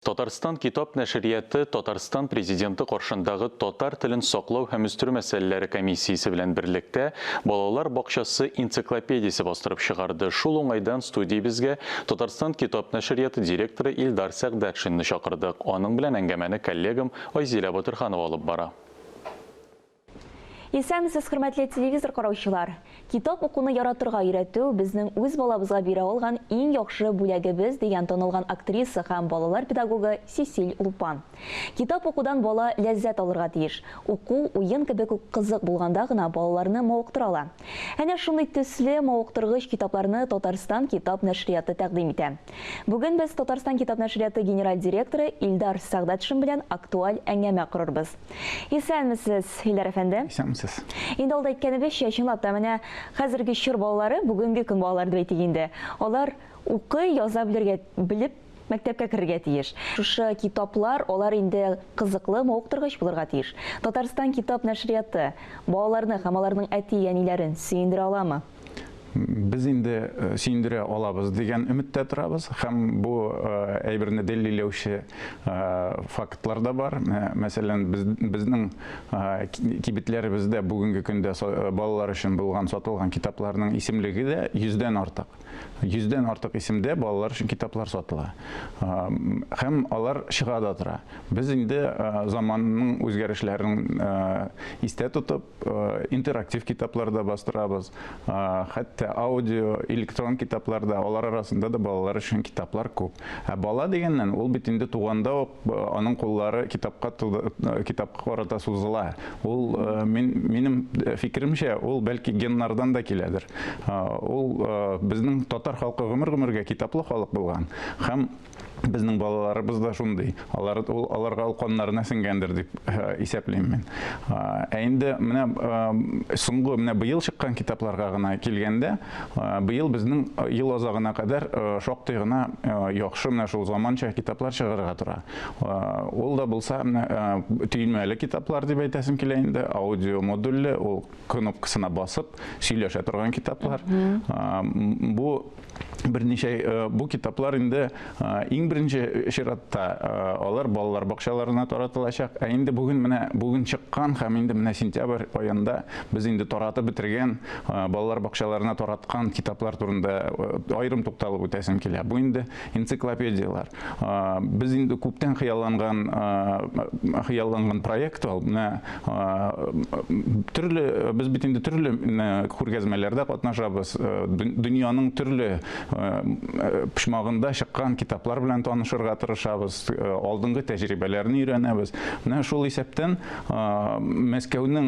Татарстан китап нәшрияты Татарстан президенты каршындагы татар телен саклау һәм үстерү мәсьәләләре комиссиясе белән берлектә балалар бакчасы энциклопедиясе бастырып чыгарды. Шул уңайдан студиябезгә Татарстан китап нәшрияты директоры Илдар Сәгъдәтшинне чакырдык. Аның белән әңгәмәне коллегам Айзилә Батырханова алып бара. Исәмсез, хөрмәтле телевизор караучылар. Китап укуны яратырга өйрәтү безнең үз балабызга бирә алган иң яхшы бүләгебез дигән танылган актриса һәм балалар педагогы Сесиль Лупан. Китап укудан бала ләззәт алырга тиеш. Уку уен кебек үк кызык булганда гына балаларны мавыктыра. Әнә шундый төсле мавыктыргыч китапларны Татарстан китап нәшрияты тәкъдим итә. Бүген без Татарстан китап нәшрияты генераль директоры Илдар Сәгъдәтшин белән актуаль әңгәмә корырбыз. Исәнмесез, Илдар әфәнде? Инде алда әйткәнебезчә, чынлап та менә хәзерге чор балалары бүгенге көн балалары дип әйтик инде. Алар укый, яза белеп мәктәпкә керергә тиеш. Шушы китаплар алар инде кызыклы, мавыктыргыч булырга тиеш. Татарстан китап нәшрияты балаларны һәм аларның әти-әниләрен сөендерә аламы? Biz инде сөендерә алабыз дигән өметтә торабыз һәм бу әйберне дәлилләүче фактлар да бар. Мәсәлән, безнең кибетләребездә бүгенге көндә балалар өчен булган сатылган китапларның исемлеге дә 100дән артык. 100дән артык исемдә балалар өчен китаплар сатыла. Һәм алар чыга да тора. Без инде заманның үзгәрешләрен истә тотып, интерактив китаплар да бастырабыз. Хәтта аудио, электрон китапларда, алар арасында да балалар өчен китаплар күп. Бала дигәннән ул бит инде туганда ук аның куллары китапка карата сузыла. Ул минем фикеремчә, ул бәлки геннардан да киләдер. Ул безнең татар халкы гомер-гомергә китаплы халык булган. Һәм безнең балаларыбыз да шундый. Аларга алканнарына сеңгәндер дип исәплим мин. Инде менә соңгы быел чыккан китапларга гына килгәндә, быел безнең ел азагына кадәр шактый гына яхшы менә шул заманча китаплар чыгарга тора. Ул да булса төймәле китаплар дип әйтәсем килә инде, аудио модульле, ул кнопкасына басып сөйләшә торган китаплар. Бу китаплар инде иң беренче чиратта алар балалар бакчаларына таратылачак. Инде бүген чыккан һәм инде менә сентябрь аенда без инде таратып бетергән балалар бакчаларына тараткан китаплар турында аерым тукталып үтәсем килә. Бу инде энциклопедиялар. Без инде күптән хыялланган проект ул. Без бит инде төрле күргәзмәләрдә катнашабыз. Дөньяның төрле пишмагында чыккан китаплар белән танышырга тырышабыз, алдынгы тәҗрибәләрне өйрәнәбез. Менә шул исәптән Мәскәүнең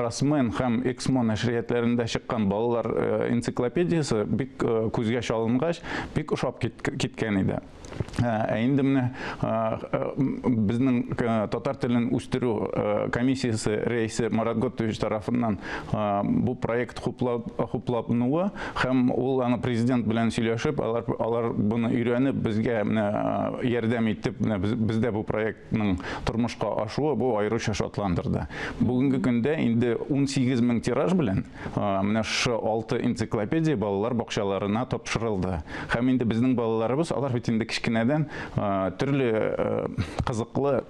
Расмен һәм Эксмо нәшриятләрендә чыккан балалар энциклопедиясе бик күзгә чалынгач, бик ошап киткән иде. Инде менә безнең татар телен үстерү комиссиясе рәисе Марат Готович тарафыннан бу проект хуплануы һәм ул аны президент белән сөйләшеп, алар буны өйрәнеп безгә ярдәм итеп, бездә бу проектның тормышка ашуы бу аеруча шатландырды. Бүгенге көндә инде 18 мең тираж белән менә шу 6 энциклопедия балалар бакчаларына тапшырылды. Һәм инде безнең балаларыбыз, алар бит инде кичкенәдән төрле кызыклы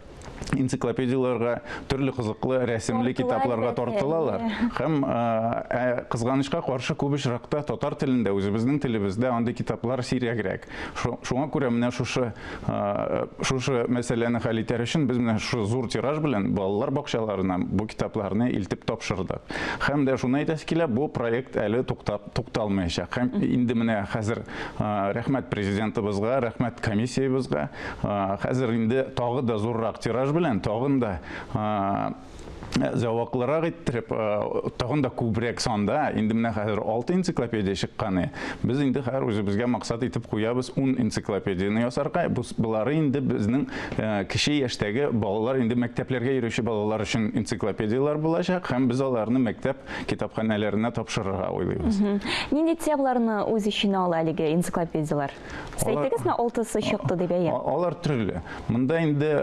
энциклопедияларга, төрле кызыклы рәсемле китапларга тартылалар. Һәм кызганычка каршы күп очракта татар телендә, үзебезнең телебездә андый китаплар сирәгрәк. Шуңа күрә менә шушы мәсьәләне хәл итәр өчен без менә шу зур тираж белән балалар бакчаларына бу китапларны илтеп тапшырдык. Һәм дә шуны әйтәс килә, бу проект әле тукталмаячак. Һәм инде менә хәзер рәхмәт президентыбызга, рәхмәт комиссиябызга, хәзер инде тагы да зуррак тираж белән тагын да зәвыклырак иттереп, тагын да күбрәк санда, инде менә хәзер 6 энциклопедия чыкканы. Без инде хәзер үзебезгә максат итеп куябыз 10 энциклопедияны ясарга. Булары инде безнең кече яшьтәге балалар, инде мәктәпләргә йөрүче балалар өчен энциклопедиялар булачак, һәм без аларны мәктәп китапханәләренә тапшырырга уйлыйбыз. Нинди темаларны үз иченә ала әлеге энциклопедиялар? Әйтегезме, 6-сы чыкты дип әйтә. Алар төрле. Монда инде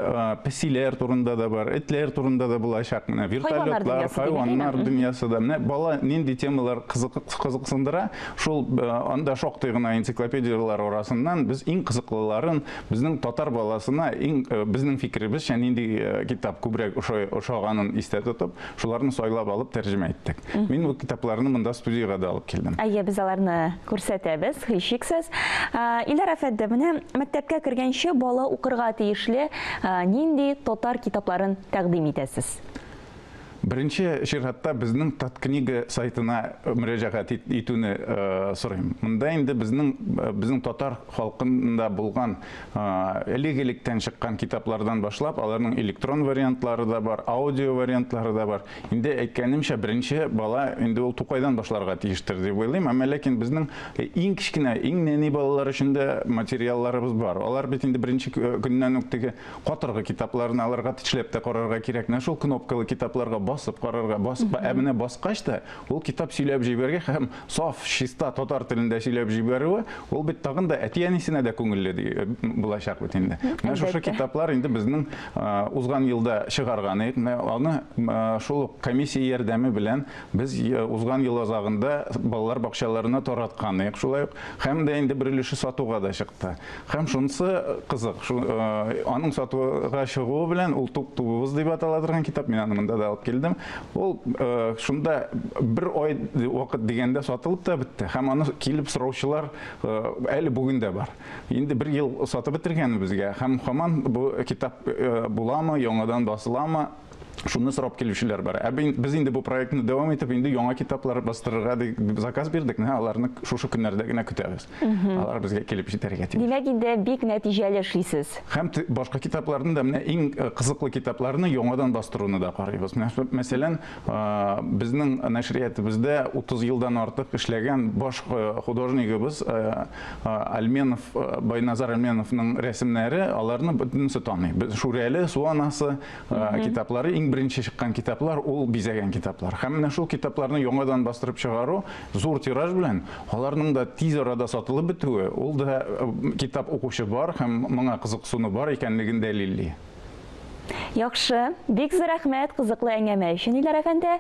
песиләр турында да бар, этләр турында да булачак. вертолетлар, хайваннар дөньясы да. Менә бала нинди темалар кызыксындыра, шул анда шактый гына энциклопедиялар арасыннан без иң кызыклыларын безнең татар баласына безнең фикеребезчә нинди китап күбрәк ошаганын истә тотып, шуларны сайлап алып тәрҗемә иттек. Мин бу китапларны монда студиягә да алып килдем. Әйе, без аларны күрсәтәбез, һичшиксез. Илдар әфәнде, менә мәктәпкә кергәнче бала укырга тиешле нинди татар китапларын тәкъдим итәсез? Беренче чиратта безнең Таткнига сайтына мөрәҗәгать итүне сорыйм. Монда инде безнең татар халкында булган элек-электән чыккан китаплардан башлап, аларның электрон вариантлары да бар, аудио вариантлары да бар. Инде әйткәнемчә, беренче бала инде ул Тукайдан башларга тиештер дип уйлыйм. Әмма ләкин безнең иң кичкенә, иң нәни балалар өчен дә материалларыбыз бар. Алар бит инде беренче көннән үк теге катыргы китапларны аларга тешләп тә карарга кирәк. Шул кнопкалы китапларга басып карарга, басып әміне баскач та, ул китап сөйләп җибәргә һәм саф, чиста татар телендә сөйләп җибәрүе, ул бит тагын да әти-әнисенә дә күңелле булачак бит инде. Менә шушы китаплар инде безнең узган елда чыгарган идек. Аны шул комиссия ярдәме белән без узган ел азагында балалар бакчаларына тараткан идек. Шулай ук һәм дә инде бер өлеше сатуга да чыкты. Һәм шунысы кызык. Аның сатуга чыгуы белән ул туп-тубыз дип атала торган китап мин аны монда да алып килдем. Ул шунда бер ай вакыт дигәндә сатылып та бетте. Һәм аны килеп сораучылар әле бүген дә бар. Инде бер ел сатып бетергән безгә. Һәм һаман бу китап буламы, яңадан басыламы? Шуны сорап килүчеләр бар. Без инде бу проектны дәвам итеп, инде яңа китаплар бастырырга дип заказ бирдек. Аларны шушы көннәрдә генә көтәбез. Алар безгә килеп җитәргә тиеш. Димәк, инде бик нәтиҗәле эшлисез. Һәм башка китапларны да менә иң кызыклы китапларны яңадан бастыруны да карыйбыз. Мәсәлән, безнең нәшриятыбызда 30 елдан артык эшләгән баш художнигыбыз Альменов, Байназар Альменовның рәсемнәре, аларны бөтенесе таный. Шурәле, Су анасы китаплары беренче чыккан китаплар, ул бизәгән китаплар. Һәм менә шул китапларны яңадан бастырып чыгару зур тираж белән, аларның да тиз арада сатылып бетүе, ул да китап укучы бар һәм моңа кызыксыну бар икәнлеген дәлилли. Яхшы, бик зур рәхмәт кызыклы әңгәмә өчен, Илдар әфәнде.